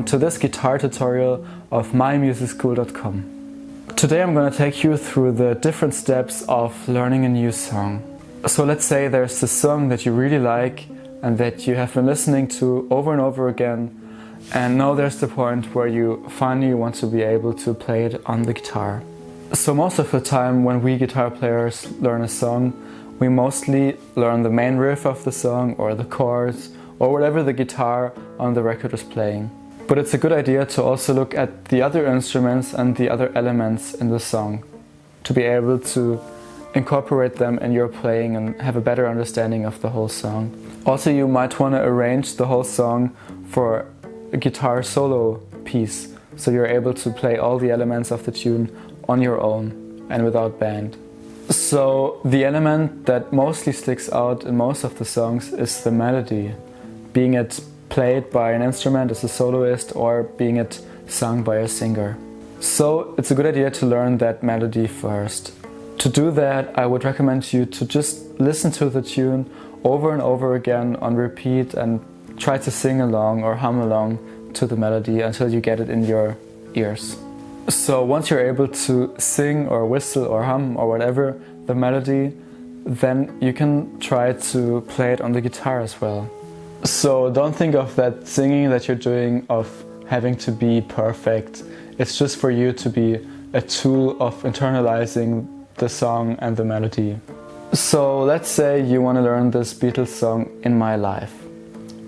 welcome to this guitar tutorial of MyMusicSchool.com. Today I'm going to take you through the different steps of learning a new song. So let's say there's a song that you really like and that you have been listening to over and over again, and now there's the point where you finally want to be able to play it on the guitar. So most of the time when we guitar players learn a song, we mostly learn the main riff of the song or the chords or whatever the guitar on the record is playing. But it's a good idea to also look at the other instruments and the other elements in the song to be able to incorporate them in your playing and have a better understanding of the whole song. Also, you might want to arrange the whole song for a guitar solo piece, so you're able to play all the elements of the tune on your own and without band. So the element that mostly sticks out in most of the songs is the melody, being it played by an instrument as a soloist or being it sung by a singer. So it's a good idea to learn that melody first. To do that, I would recommend you to just listen to the tune over and over again on repeat and try to sing along or hum along to the melody until you get it in your ears. So once you're able to sing or whistle or hum or whatever the melody, then you can try to play it on the guitar as well. So don't think of that singing that you're doing of having to be perfect. It's just for you to be a tool of internalizing the song and the melody. So let's say you want to learn this Beatles song, In My Life.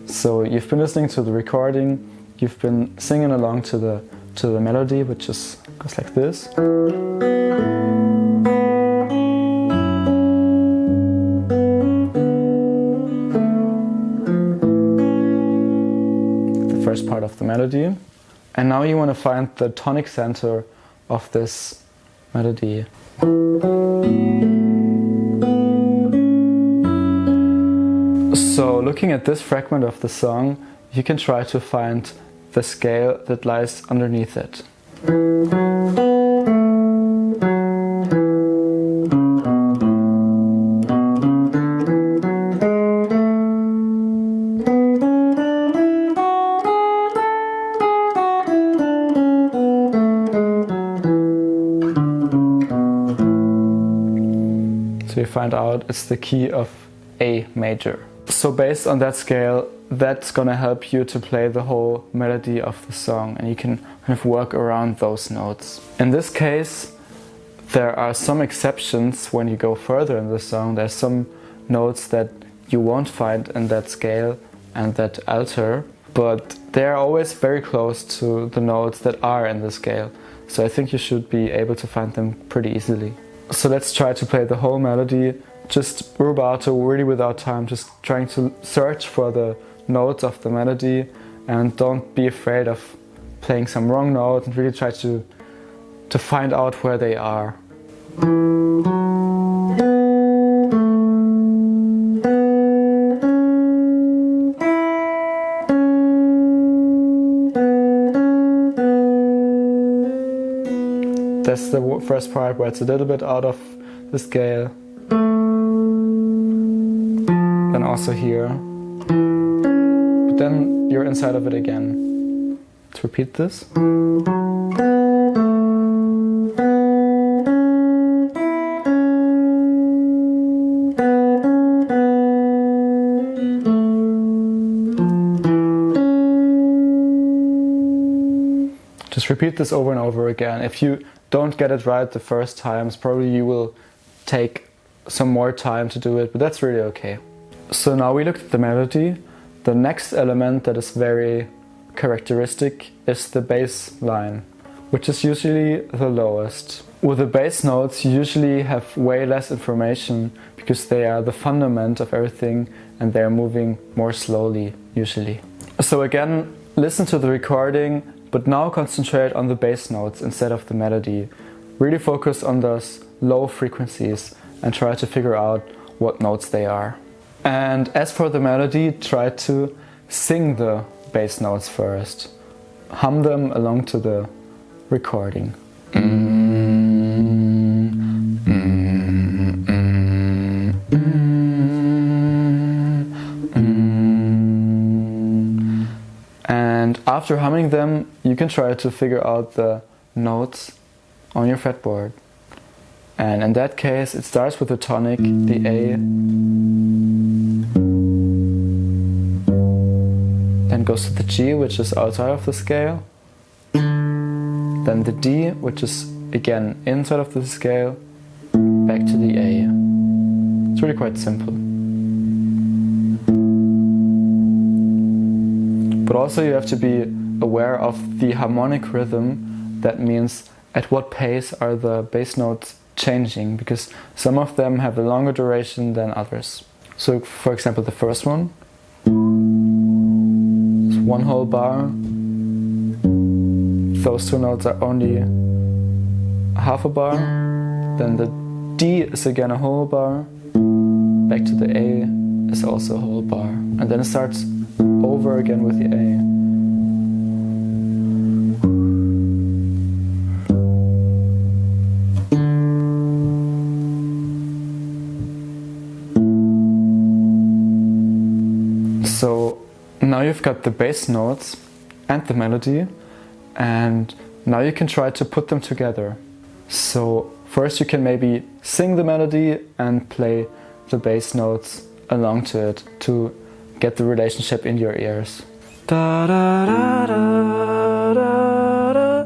So you've been listening to the recording, you've been singing along to the melody, which just goes like this. First part of the melody, and now you want to find the tonic center of this melody. So looking at this fragment of the song, you can try to find the scale that lies underneath it. So you find out it's the key of A major. So based on that scale, that's gonna help you to play the whole melody of the song, and you can kind of work around those notes. In this case, there are some exceptions when you go further in the song. There's some notes that you won't find in that scale and that alter, but they're always very close to the notes that are in the scale. So I think you should be able to find them pretty easily. So let's try to play the whole melody, just rubato, really without time, just trying to search for the notes of the melody, and don't be afraid of playing some wrong notes, and really try to find out where they are. That's the first part where it's a little bit out of the scale. Then also here. But then you're inside of it again. Let's repeat this. Just repeat this over and over again. If you don't get it right the first times, probably you will take some more time to do it, but that's really okay. So now we looked at the melody. The next element that is very characteristic is the bass line, which is usually the lowest. With the bass notes, you usually have way less information because they are the fundament of everything and they're moving more slowly usually. So again, listen to the recording, but now concentrate on the bass notes instead of the melody. Really focus on those low frequencies and try to figure out what notes they are. And as for the melody, try to sing the bass notes first. Hum them along to the recording. And after humming them, you can try to figure out the notes on your fretboard. And in that case, it starts with the tonic, the A, then goes to the G, which is outside of the scale, then the D, which is again inside of the scale, back to the A. It's really quite simple. But also you have to be aware of the harmonic rhythm. That means at what pace are the bass notes changing, because some of them have a longer duration than others. So for example, the first one is one whole bar. Those two notes are only half a bar. Then the D is again a whole bar. Back to the A is also a whole bar. And then it starts over again with the A. So now you've got the bass notes and the melody, and now you can try to put them together. So first you can maybe sing the melody and play the bass notes along to it to get the relationship in your ears. Da, da, da, da, da, da, da, da,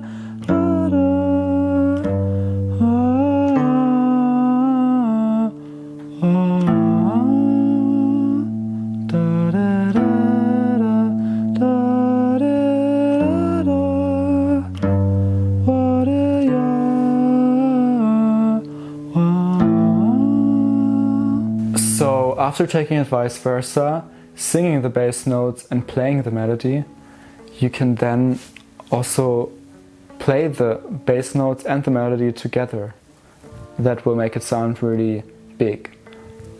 So after taking it vice versa, singing the bass notes and playing the melody, you can then also play the bass notes and the melody together. That will make it sound really big.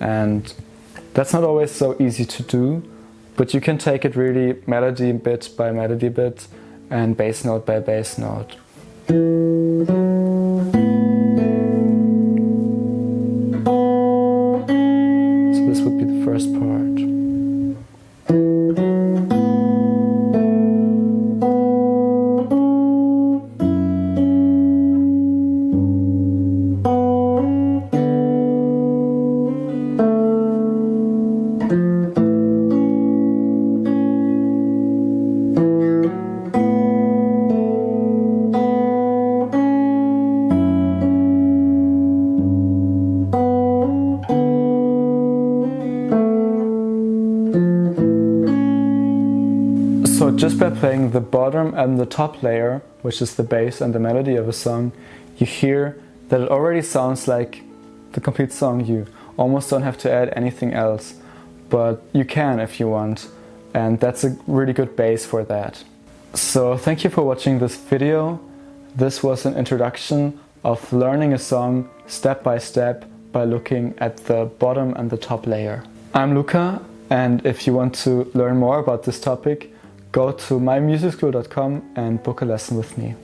And that's not always so easy to do, but you can take it really melody bit by melody bit and bass note by bass note. So this would be the first part. So just by playing the bottom and the top layer, which is the bass and the melody of a song, you hear that it already sounds like the complete song. You almost don't have to add anything else, but you can if you want, and that's a really good base for that. So thank you for watching this video. This was an introduction of learning a song step by step by looking at the bottom and the top layer. I'm Luca, and if you want to learn more about this topic, go to MyMusicSchool.com and book a lesson with me.